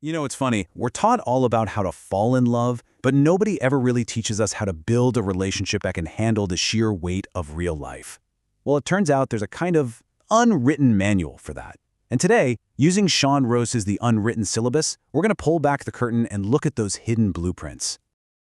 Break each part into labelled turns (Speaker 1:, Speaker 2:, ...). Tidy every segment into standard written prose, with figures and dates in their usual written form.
Speaker 1: You know, it's funny, we're taught all about how to fall in love, but nobody ever really teaches us how to build a relationship that can handle the sheer weight of real life. Well, it turns out there's a kind of unwritten manual for that. And today, using Shawn Rose's The Unwritten Syllabus, we're going to pull back the curtain and look at those hidden blueprints.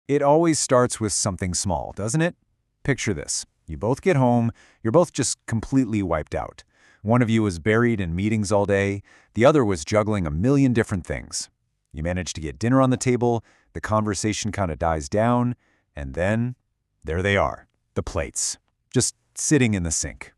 Speaker 2: It always starts with something small, doesn't it? Picture this. You both get home, you're both just completely wiped out. One of you was buried in meetings all day, the other was juggling a million different things. You manage to get dinner on the table, the conversation kind of dies down, and then there they are, the plates, just sitting in the sink.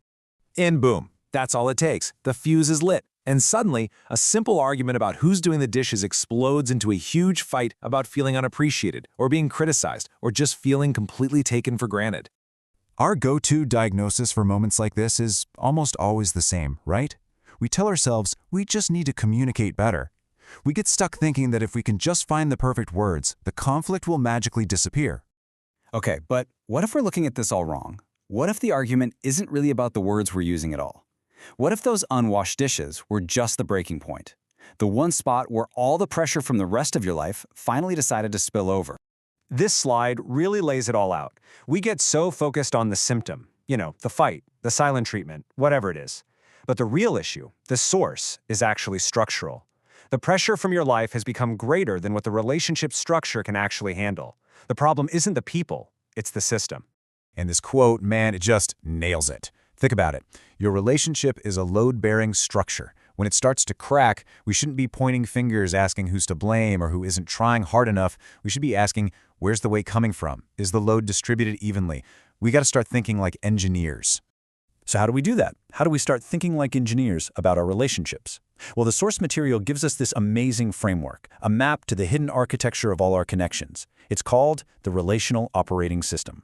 Speaker 2: And boom, that's all it takes. The fuse is lit. And suddenly, a simple argument about who's doing the dishes explodes into a huge fight about feeling unappreciated, or being criticized, or just feeling completely taken for granted. Our go-to diagnosis for moments like this is almost always the same, right? We tell ourselves we just need to communicate better. We get stuck thinking that if we can just find the perfect words, the conflict will magically disappear.
Speaker 3: Okay, but what if we're looking at this all wrong? What if the argument isn't really about the words we're using at all? What if those unwashed dishes were just the breaking point? The one spot where all the pressure from the rest of your life finally decided to spill over.
Speaker 4: This slide really lays it all out. We get so focused on the symptom, the fight, the silent treatment, whatever it is. But the real issue, the source, is actually structural. The pressure from your life has become greater than what the relationship structure can actually handle. The problem isn't the people, it's the system.
Speaker 2: And this quote, man, it just nails it. Think about it. Your relationship is a load-bearing structure. When it starts to crack, we shouldn't be pointing fingers asking who's to blame or who isn't trying hard enough. We should be asking, where's the weight coming from? Is the load distributed evenly? We got to start thinking like engineers.
Speaker 1: So how do we do that? How do we start thinking like engineers about our relationships? Well, the source material gives us this amazing framework, a map to the hidden architecture of all our connections. It's called the Relational Operating System.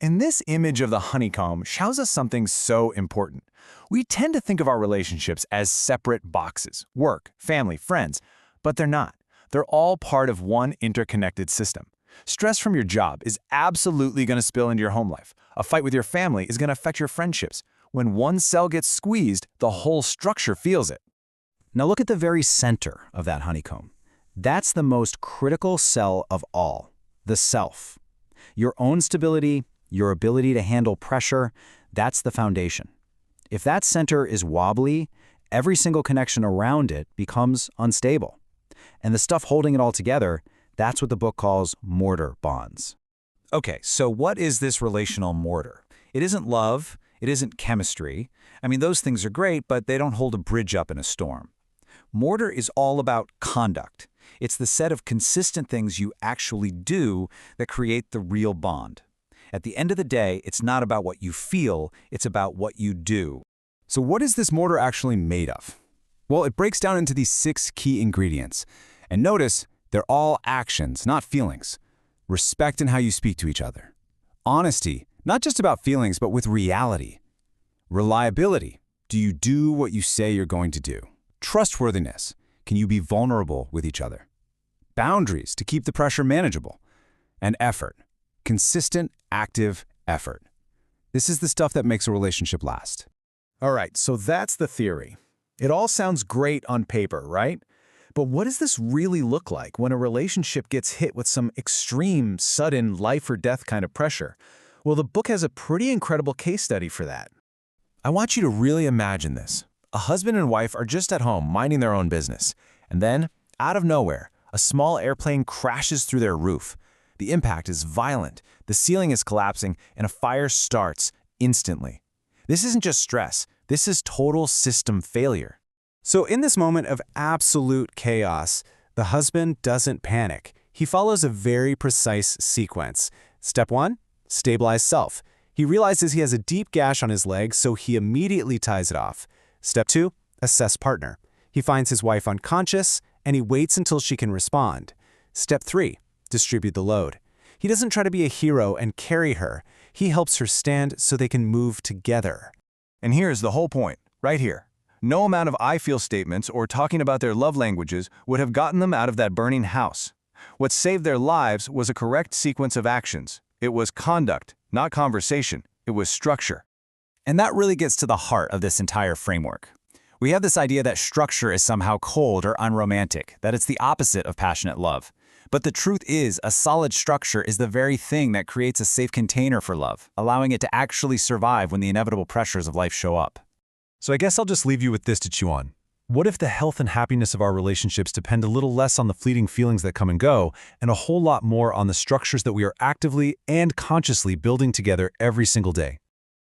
Speaker 2: And this image of the honeycomb shows us something so important. We tend to think of our relationships as separate boxes, work, family, friends, but they're not. They're all part of one interconnected system. Stress from your job is absolutely going to spill into your home life. A fight with your family is going to affect your friendships. When one cell gets squeezed, the whole structure feels it.
Speaker 1: Now look at the very center of that honeycomb. That's the most critical cell of all, the self. Your own stability, your ability to handle pressure, that's the foundation. If that center is wobbly, every single connection around it becomes unstable. And the stuff holding it all together, that's what the book calls mortar bonds.
Speaker 2: Okay, so what is this relational mortar? It isn't love, it isn't chemistry. I mean, those things are great, but they don't hold a bridge up in a storm. Mortar is all about conduct. It's the set of consistent things you actually do that create the real bond. At the end of the day, it's not about what you feel, it's about what you do. So what is this mortar actually made of? Well, it breaks down into these 6 key ingredients. And notice, they're all actions, not feelings. Respect in how you speak to each other. Honesty, not just about feelings, but with reality. Reliability, do you do what you say you're going to do? Trustworthiness, can you be vulnerable with each other? Boundaries, to keep the pressure manageable. And effort, consistent, active effort. This is the stuff that makes a relationship last.
Speaker 4: All right, so that's the theory. It all sounds great on paper, right? But what does this really look like when a relationship gets hit with some extreme, sudden, life or death kind of pressure? Well, the book has a pretty incredible case study for that.
Speaker 2: I want you to really imagine this. A husband and wife are just at home minding their own business. And then, out of nowhere, a small airplane crashes through their roof. The impact is violent, the ceiling is collapsing, and a fire starts instantly. This isn't just stress, this is total system failure.
Speaker 4: So in this moment of absolute chaos, the husband doesn't panic. He follows a very precise sequence. Step 1, stabilize self. He realizes he has a deep gash on his leg, so he immediately ties it off. Step 2, assess partner. He finds his wife unconscious, and he waits until she can respond. Step 3, distribute the load. He doesn't try to be a hero and carry her. He helps her stand so they can move together.
Speaker 2: And here's the whole point, right here. No amount of I feel statements or talking about their love languages would have gotten them out of that burning house. What saved their lives was a correct sequence of actions. It was conduct, not conversation. It was structure.
Speaker 3: And that really gets to the heart of this entire framework. We have this idea that structure is somehow cold or unromantic, that it's the opposite of passionate love. But the truth is, a solid structure is the very thing that creates a safe container for love, allowing it to actually survive when the inevitable pressures of life show up.
Speaker 4: So I guess I'll just leave you with this to chew on. What if the health and happiness of our relationships depend a little less on the fleeting feelings that come and go, and a whole lot more on the structures that we are actively and consciously building together every single day?